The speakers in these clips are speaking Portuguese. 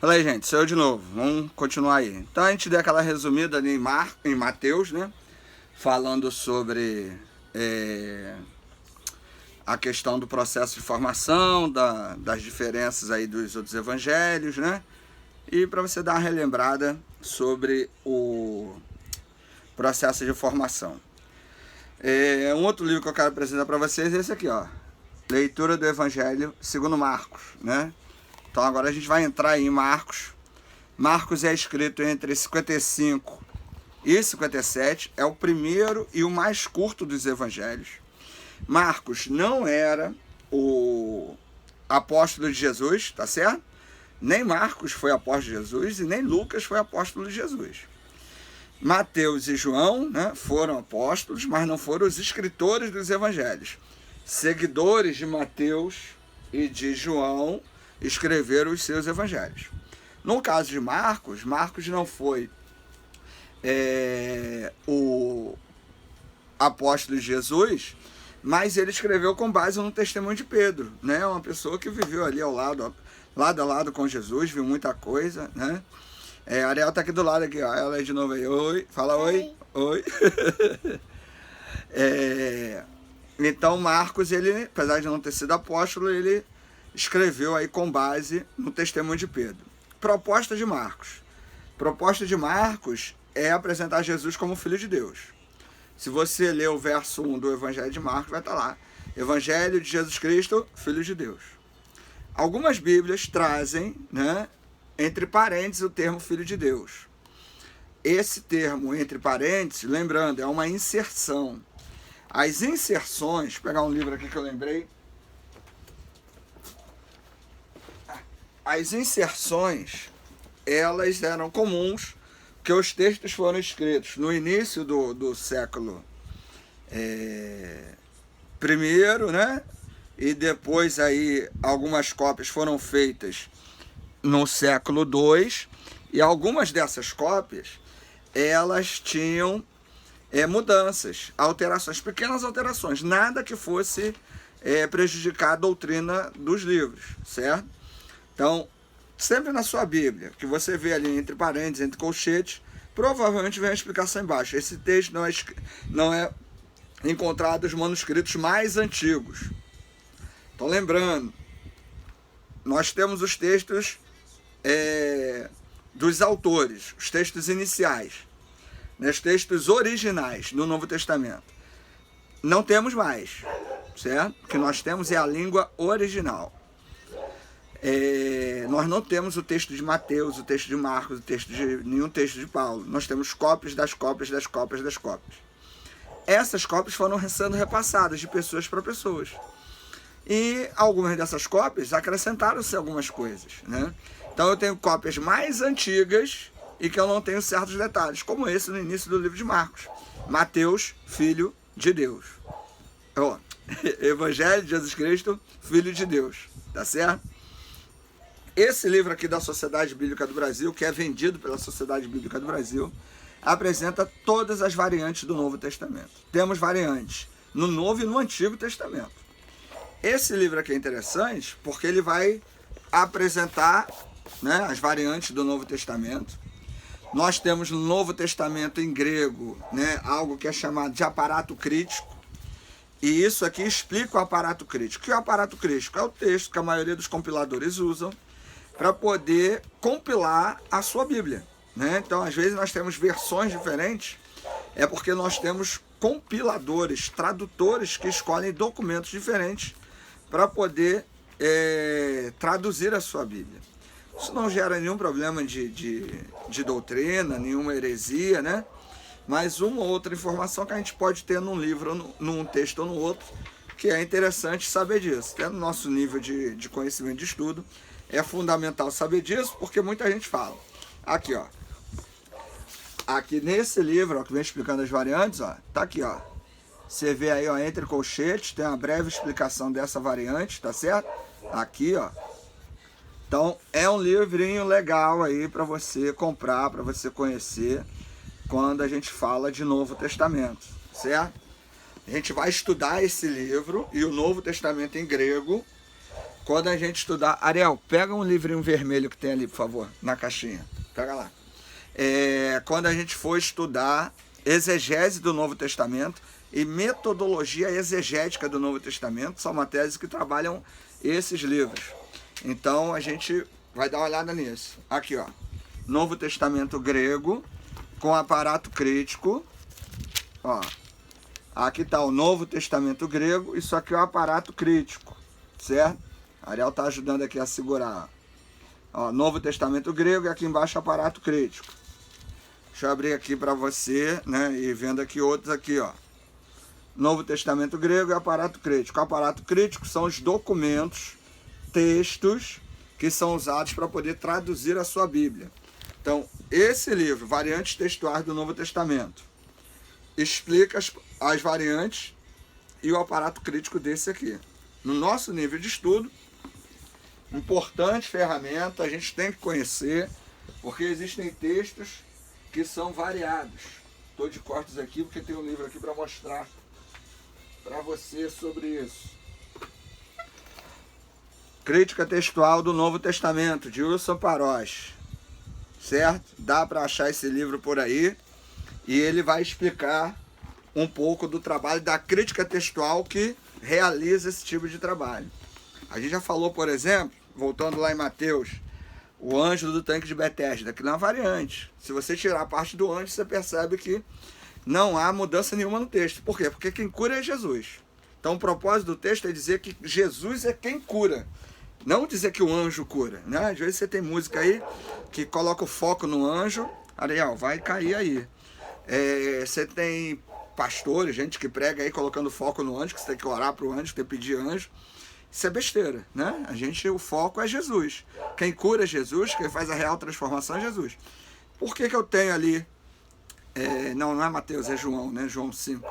Fala aí, gente, sou eu de novo. Vamos continuar aí. Então a gente deu aquela resumida ali em Mateus, né? Falando sobre a questão do processo de formação, das diferenças aí dos outros evangelhos, né? E para você dar uma relembrada sobre o processo de formação. Um outro livro que eu quero apresentar para vocês é esse aqui, ó. Leitura do Evangelho segundo Marcos, né? Então agora a gente vai entrar aí em Marcos. Marcos é escrito entre 55 e 57, é o primeiro e o mais curto dos evangelhos. Marcos não era o apóstolo de Jesus, tá certo? Nem Marcos foi apóstolo de Jesus e nem Lucas foi apóstolo de Jesus. Mateus e João, né, foram apóstolos, mas não foram os escritores dos evangelhos. Seguidores de Mateus e de João escreveram os seus evangelhos. No caso de Marcos, Marcos não foi o apóstolo de Jesus, mas ele escreveu com base no testemunho de Pedro, né? Uma pessoa que viveu ali lado a lado com Jesus, viu muita coisa, né? A Ariel tá aqui do lado, aqui, ó. Ela é de novo aí. Oi, fala oi. Oi. Então Marcos, ele, apesar de não ter sido apóstolo, ele escreveu aí com base no testemunho de Pedro. Proposta de Marcos. Proposta de Marcos é apresentar Jesus como Filho de Deus. Se você ler o verso 1 do Evangelho de Marcos, vai estar lá. Evangelho de Jesus Cristo, Filho de Deus. Algumas Bíblias trazem, né, entre parênteses, o termo Filho de Deus. Esse termo, entre parênteses, lembrando, é uma inserção. As inserções, vou pegar um livro aqui que eu lembrei. As inserções, elas eram comuns, porque os textos foram escritos no início do século primeiro, né? E depois aí algumas cópias foram feitas no século II, e algumas dessas cópias, elas tinham mudanças, alterações, pequenas alterações, nada que fosse prejudicar a doutrina dos livros, certo? Então, sempre na sua Bíblia, que você vê ali entre parênteses, entre colchetes, provavelmente vem a explicação embaixo. Esse texto não é encontrado nos manuscritos mais antigos. Então, lembrando, nós temos os textos dos autores, os textos iniciais, né, os textos originais do Novo Testamento. Não temos mais, certo? O que nós temos é a língua original. Nós não temos o texto de Mateus, o texto de Marcos, nenhum texto de Paulo. Nós temos cópias das cópias das cópias das cópias. Essas cópias foram sendo repassadas de pessoas para pessoas. E algumas dessas cópias acrescentaram-se algumas coisas, né? Então eu tenho cópias mais antigas e que eu não tenho certos detalhes, como esse no início do livro de Marcos. Mateus, Filho de Deus. Evangelho de Jesus Cristo, Filho de Deus. Tá certo? Esse livro aqui da Sociedade Bíblica do Brasil, que é vendido pela Sociedade Bíblica do Brasil, apresenta todas as variantes do Novo Testamento. Temos variantes no Novo e no Antigo Testamento. Esse livro aqui é interessante porque ele vai apresentar, né, as variantes do Novo Testamento. Nós temos no Novo Testamento em grego, né, algo que é chamado de aparato crítico. E isso aqui explica o aparato crítico. O que é o aparato crítico? É o texto que a maioria dos compiladores usam para poder compilar a sua Bíblia, né? Então, às vezes, nós temos versões diferentes, é porque nós temos compiladores, tradutores que escolhem documentos diferentes para poder traduzir a sua Bíblia. Isso não gera nenhum problema de doutrina, nenhuma heresia, né? Mas uma ou outra informação que a gente pode ter num livro, num texto ou no outro, que é interessante saber disso. Até no nosso nível de conhecimento de estudo, é fundamental saber disso, porque muita gente fala. Aqui, ó. Aqui nesse livro, ó, que vem explicando as variantes, ó, tá aqui, ó. Você vê aí, ó, entre colchetes, tem uma breve explicação dessa variante, tá certo? Aqui, ó. Então, é um livrinho legal aí para você comprar, para você conhecer, quando a gente fala de Novo Testamento, certo? A gente vai estudar esse livro e o Novo Testamento em grego quando a gente estudar... Ariel, pega um livrinho vermelho que tem ali, por favor, na caixinha. Pega lá. Quando a gente for estudar exegese do Novo Testamento e metodologia exegética do Novo Testamento, são matérias que trabalham esses livros. Então a gente vai dar uma olhada nisso. Aqui, ó. Novo Testamento grego com aparato crítico. Ó. Aqui está o Novo Testamento grego. Isso aqui é o aparato crítico. Certo? A Ariel está ajudando aqui a segurar. Ó, Novo Testamento grego e aqui embaixo aparato crítico. Deixa eu abrir aqui para você, né? E vendo aqui outros aqui, ó. Novo Testamento grego e aparato crítico. O aparato crítico são os documentos, textos que são usados para poder traduzir a sua Bíblia. Então, esse livro, Variantes Textuais do Novo Testamento, explica as variantes e o aparato crítico desse aqui. No nosso nível de estudo, importante ferramenta, a gente tem que conhecer, porque existem textos que são variados. Estou de cortes aqui porque tem um livro aqui para mostrar para você sobre isso. Crítica Textual do Novo Testamento, de Wilson Parosh. Certo? Dá para achar esse livro por aí e ele vai explicar um pouco do trabalho da crítica textual que realiza esse tipo de trabalho. A gente já falou, por exemplo, voltando lá em Mateus, o anjo do tanque de Betesda, que não é uma variante. Se você tirar a parte do anjo, você percebe que não há mudança nenhuma no texto. Por quê? Porque quem cura é Jesus. Então o propósito do texto é dizer que Jesus é quem cura. Não dizer que o anjo cura, né? Às vezes você tem música aí que coloca o foco no anjo. Ariel, vai cair aí. Você tem pastores, gente que prega aí colocando foco no anjo, que você tem que orar para o anjo, tem que pedir anjo. Isso é besteira, né? O foco é Jesus. Quem cura é Jesus, quem faz a real transformação é Jesus. Por que eu tenho ali... não é Mateus, é João, né? João 5.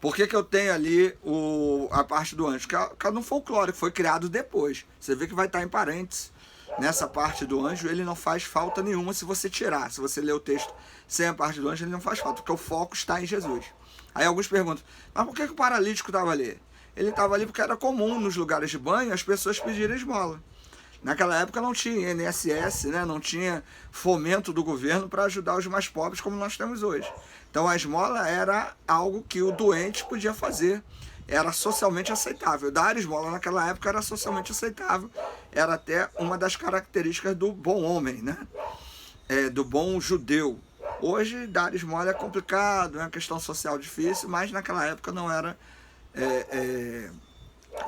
Por que eu tenho ali a parte do anjo? Que é no folclore, que foi criado depois. Você vê que vai estar em parênteses. Nessa parte do anjo, ele não faz falta nenhuma se você tirar. Se você ler o texto sem a parte do anjo, ele não faz falta, porque o foco está em Jesus. Aí alguns perguntam, mas por que o paralítico estava ali? Ele estava ali porque era comum nos lugares de banho as pessoas pedirem esmola. Naquela época não tinha INSS, né? Não tinha fomento do governo para ajudar os mais pobres como nós temos hoje. Então a esmola era algo que o doente podia fazer, era socialmente aceitável. Dar esmola naquela época era socialmente aceitável, era até uma das características do bom homem, né? Do bom judeu. Hoje dar esmola é complicado, é uma questão social difícil, mas naquela época não era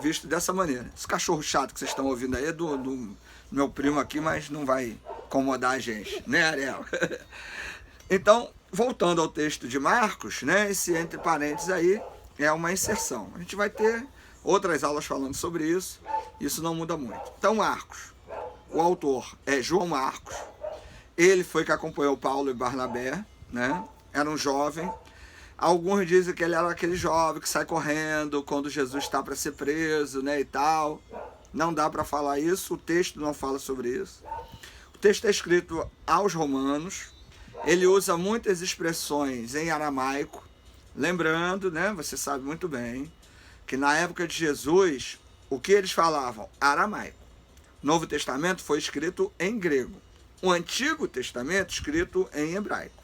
visto dessa maneira. Esse cachorro chato que vocês estão ouvindo aí é do meu primo aqui, mas não vai incomodar a gente, né, Ariel? Então, voltando ao texto de Marcos, né, esse entre parênteses aí é uma inserção. A gente vai ter outras aulas falando sobre isso, isso não muda muito. Então, Marcos, o autor é João Marcos, ele foi que acompanhou Paulo e Barnabé, né, era um jovem. Alguns dizem que ele era aquele jovem que sai correndo quando Jesus está para ser preso, né, e tal. Não dá para falar isso, o texto não fala sobre isso. O texto é escrito aos romanos, ele usa muitas expressões em aramaico, lembrando, né, você sabe muito bem, que na época de Jesus, o que eles falavam? Aramaico. O Novo Testamento foi escrito em grego. O Antigo Testamento escrito em hebraico.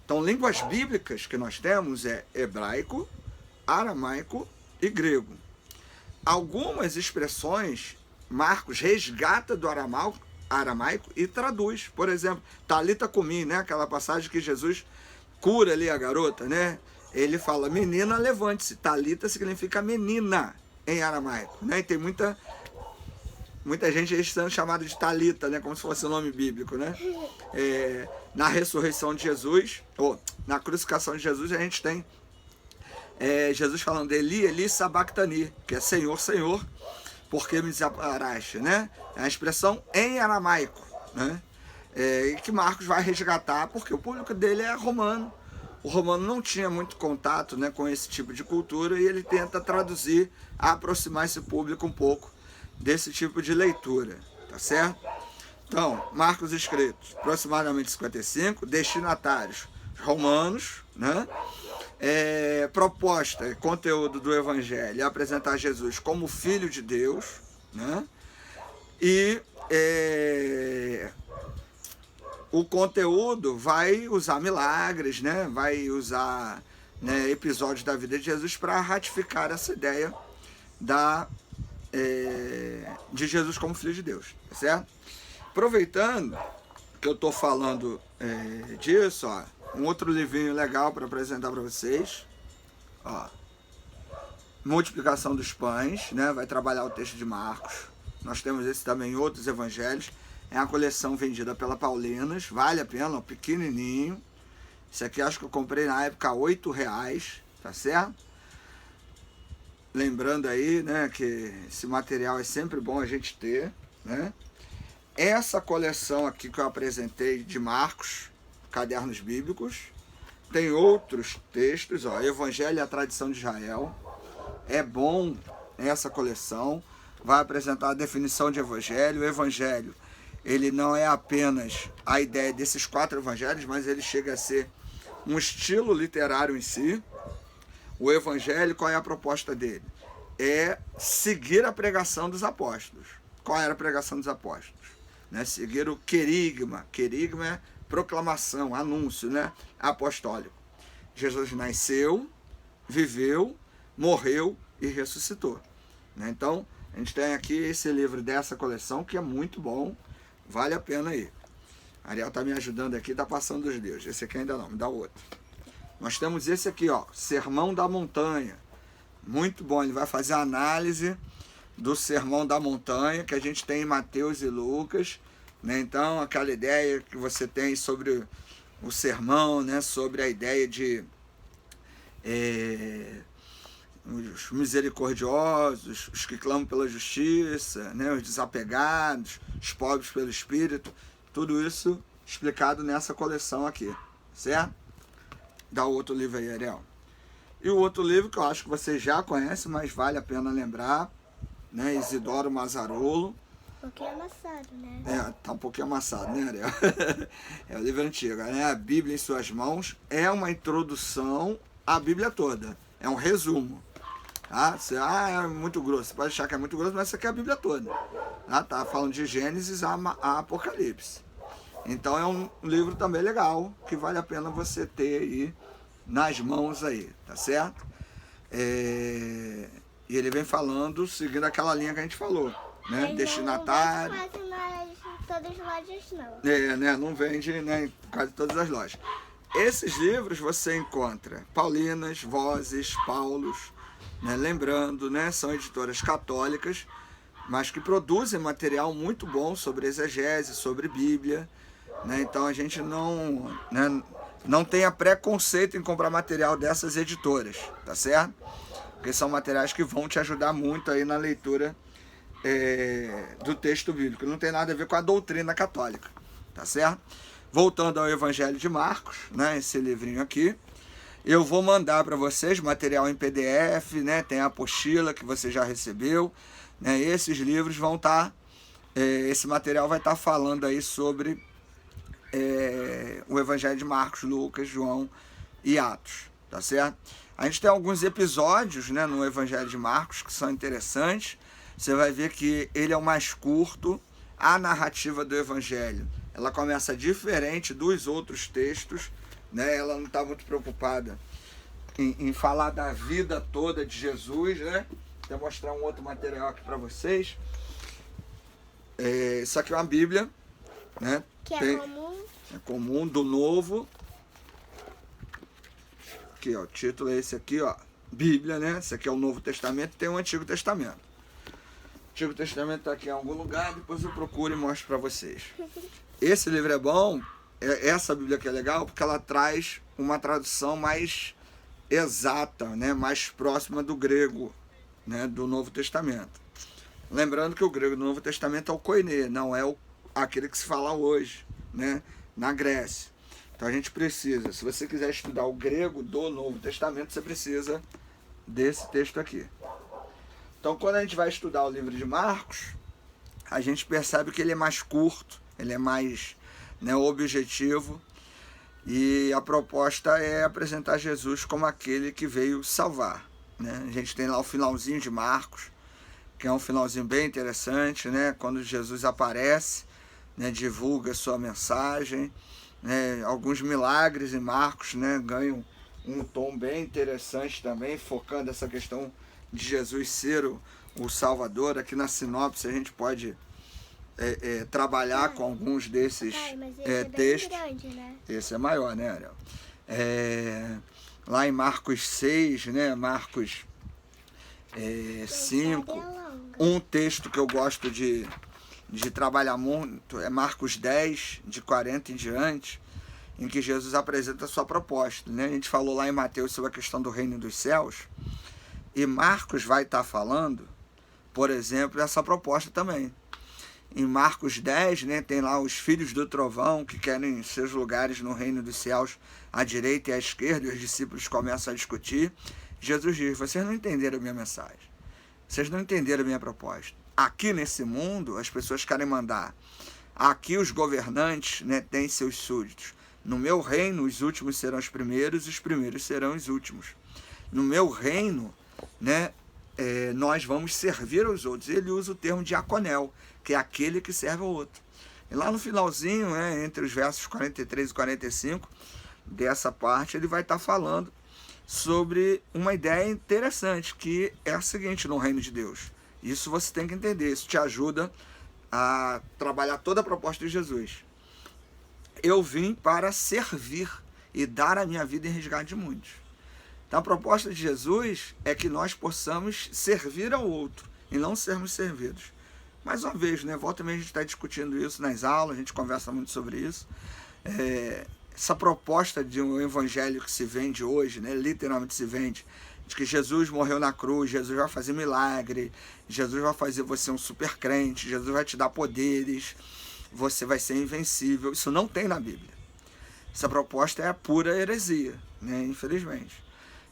Então, línguas bíblicas que nós temos é hebraico, aramaico e grego. Algumas expressões, Marcos resgata do aramaico e traduz. Por exemplo, Talita cumi, né? Aquela passagem que Jesus cura ali a garota, né? Ele fala, menina, levante-se. Talita significa menina em aramaico, né? E tem muita gente aí sendo chamada de Talita, né? Como se fosse o nome bíblico, né? Na ressurreição de Jesus, ou na crucificação de Jesus, a gente tem Jesus falando Eli, Eli sabactani, que é Senhor, Senhor, por que me desamparaste, né? É a expressão em aramaico, né? Que Marcos vai resgatar, porque o público dele é romano. O romano não tinha muito contato, né, com esse tipo de cultura e ele tenta traduzir, aproximar esse público um pouco desse tipo de leitura, tá certo? Então, Marcos escritos, aproximadamente 55, destinatários romanos, né? Proposta, conteúdo do Evangelho, apresentar Jesus como Filho de Deus, né? E o conteúdo vai usar milagres, né? Vai usar, né, episódios da vida de Jesus para ratificar essa ideia de Jesus como Filho de Deus, tá certo? Aproveitando que eu estou falando disso, ó, um outro livrinho legal para apresentar para vocês, ó, Multiplicação dos Pães, né? Vai trabalhar o texto de Marcos. Nós temos esse também em outros evangelhos. É uma coleção vendida pela Paulinas, vale a pena, ó, pequenininho. Esse aqui acho que eu comprei na época a R$8, tá certo? Lembrando aí, né, que esse material é sempre bom a gente ter, né? Essa coleção aqui que eu apresentei de Marcos, Cadernos Bíblicos, tem outros textos, ó, Evangelho e a Tradição de Israel. É bom essa coleção, vai apresentar a definição de evangelho. O evangelho, ele não é apenas a ideia desses 4 evangelhos, mas ele chega a ser um estilo literário em si. O evangelho, qual é a proposta dele? É seguir a pregação dos apóstolos. Qual era a pregação dos apóstolos? Né? Seguir o querigma. Querigma é proclamação, anúncio, né? Apostólico. Jesus nasceu, viveu, morreu e ressuscitou. Né? Então, a gente tem aqui esse livro dessa coleção que é muito bom, vale a pena aí. A Ariel está me ajudando aqui, está passando os livros. Esse aqui ainda não, me dá outro. Nós temos esse aqui, ó, Sermão da Montanha. Muito bom, ele vai fazer a análise do Sermão da Montanha que a gente tem em Mateus e Lucas. Né? Então, aquela ideia que você tem sobre o sermão, né? Sobre a ideia de os misericordiosos, os que clamam pela justiça, né? Os desapegados, os pobres pelo Espírito, tudo isso explicado nessa coleção aqui, certo? Dá o outro livro aí, Ariel. E o outro livro que eu acho que você já conhece, mas vale a pena lembrar, né? Isidoro Mazzarolo. Um pouquinho amassado, né? Tá um pouquinho amassado, né, Ariel? É o livro antigo, né? A Bíblia em Suas Mãos é uma introdução à Bíblia toda, é um resumo. Tá? Você, é muito grosso, você pode achar que é muito grosso, mas isso aqui é a Bíblia toda. Tá falando de Gênesis a Apocalipse. Então é um livro também legal, que vale a pena você ter aí nas mãos aí, tá certo? E ele vem falando, seguindo aquela linha que a gente falou, né? Destinatário. Não vende quase em todas as lojas, não. Né? Não vende, né, em quase todas as lojas. Esses livros você encontra Paulinas, Vozes, Paulos, né? Lembrando, né, são editoras católicas, mas que produzem material muito bom sobre exegese, sobre Bíblia. Né? Então a gente não tenha preconceito em comprar material dessas editoras, tá certo? Porque são materiais que vão te ajudar muito aí na leitura do texto bíblico. Não tem nada a ver com a doutrina católica, tá certo? Voltando ao Evangelho de Marcos, né, esse livrinho aqui, eu vou mandar para vocês material em PDF, né, tem a apostila que você já recebeu, né, esses livros vão estar, esse material vai estar falando aí sobre o Evangelho de Marcos, Lucas, João e Atos, tá certo? A gente tem alguns episódios, né, no Evangelho de Marcos que são interessantes. Você vai ver que ele é o mais curto. A narrativa do Evangelho, ela começa diferente dos outros textos, né? Ela não está muito preocupada em falar da vida toda de Jesus, né? Vou mostrar um outro material aqui para vocês. Isso aqui é uma Bíblia, né? Que é comum. É comum, do Novo. Aqui, ó, o título é esse aqui, ó, Bíblia, né? Esse aqui é o Novo Testamento, tem o Antigo Testamento. O Antigo Testamento está aqui em algum lugar, depois eu procuro e mostro para vocês. Esse livro é bom, essa Bíblia aqui é legal, porque ela traz uma tradução mais exata, né? Mais próxima do grego, né? Do Novo Testamento. Lembrando que o grego do Novo Testamento é o koiné, não é aquele que se fala hoje, né? Na Grécia. Então a gente precisa, se você quiser estudar o grego do Novo Testamento, você precisa desse texto aqui. Então quando a gente vai estudar o livro de Marcos, a gente percebe que ele é mais curto, ele é mais, né, objetivo, e a proposta é apresentar Jesus como aquele que veio salvar. Né? A gente tem lá o finalzinho de Marcos, que é um finalzinho bem interessante, né? Quando Jesus aparece, né? Divulga sua mensagem, né? Alguns milagres em Marcos, né? Ganham um tom bem interessante também, focando essa questão de Jesus ser o Salvador. Aqui na sinopse a gente pode trabalhar com alguns desses mas esse é bem textos. grande, né? Esse é maior, né, Ariel? Lá em Marcos 6, né? Marcos 5, um texto que eu gosto de trabalhar muito é Marcos 10, de 40 em diante, em que Jesus apresenta a sua proposta, né? A gente falou lá em Mateus sobre a questão do reino dos céus, e Marcos vai estar falando, por exemplo, essa proposta também. Em Marcos 10, né, tem lá os filhos do trovão que querem seus lugares no reino dos céus à direita e à esquerda, e os discípulos começam a discutir. Jesus diz: vocês não entenderam a minha mensagem, vocês não entenderam a minha proposta. Aqui nesse mundo as pessoas querem mandar, aqui os governantes, né, têm seus súditos. No meu reino os últimos serão os primeiros e os primeiros serão os últimos. No meu reino, né, nós vamos servir aos outros. Ele usa o termo diaconel, que é aquele que serve ao outro. E lá no finalzinho, né, entre os versos 43 e 45 dessa parte, ele vai estar falando sobre uma ideia interessante, que é a seguinte: no reino de Deus, isso você tem que entender, isso te ajuda a trabalhar toda a proposta de Jesus. Eu vim para servir e dar a minha vida em resgate de muitos. Então a proposta de Jesus é que nós possamos servir ao outro e não sermos servidos. Mais uma vez, né, volta e meia a gente está discutindo isso nas aulas, a gente conversa muito sobre isso. Essa proposta de um evangelho que se vende hoje, né, literalmente se vende, de que Jesus morreu na cruz, Jesus vai fazer milagre, Jesus vai fazer você um super crente, Jesus vai te dar poderes, você vai ser invencível. Isso não tem na Bíblia. Essa proposta é a pura heresia, né, infelizmente.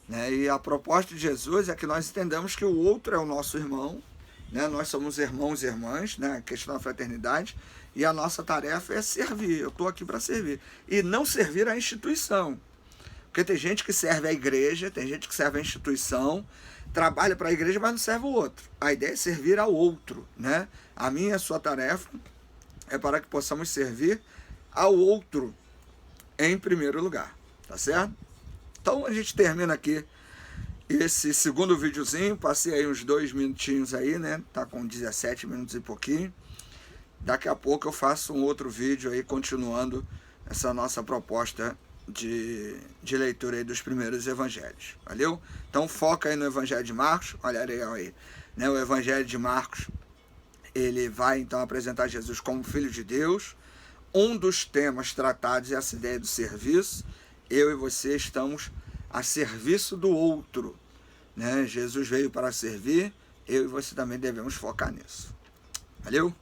Né? E a proposta de Jesus é que nós entendamos que o outro é o nosso irmão, né? Nós somos irmãos e irmãs, né? A questão da fraternidade, e a nossa tarefa é servir. Eu estou aqui para servir. E não servir a instituição. Porque tem gente que serve a igreja, tem gente que serve a instituição, trabalha para a igreja, mas não serve o outro. A ideia é servir ao outro, né? A minha e a sua tarefa é para que possamos servir ao outro em primeiro lugar, tá certo? Então a gente termina aqui esse segundo videozinho. Passei aí uns 2 minutinhos aí, né? Tá com 17 minutos e pouquinho. Daqui a pouco eu faço um outro vídeo aí, continuando essa nossa proposta de leitura aí dos primeiros evangelhos. Valeu? Então foca aí no evangelho de Marcos. Olha legal aí, né? O evangelho de Marcos, ele vai então apresentar Jesus como Filho de Deus. Um dos temas tratados é essa ideia do serviço. Eu e você estamos a serviço do outro, né? Jesus veio para servir, eu e você também devemos focar nisso. Valeu?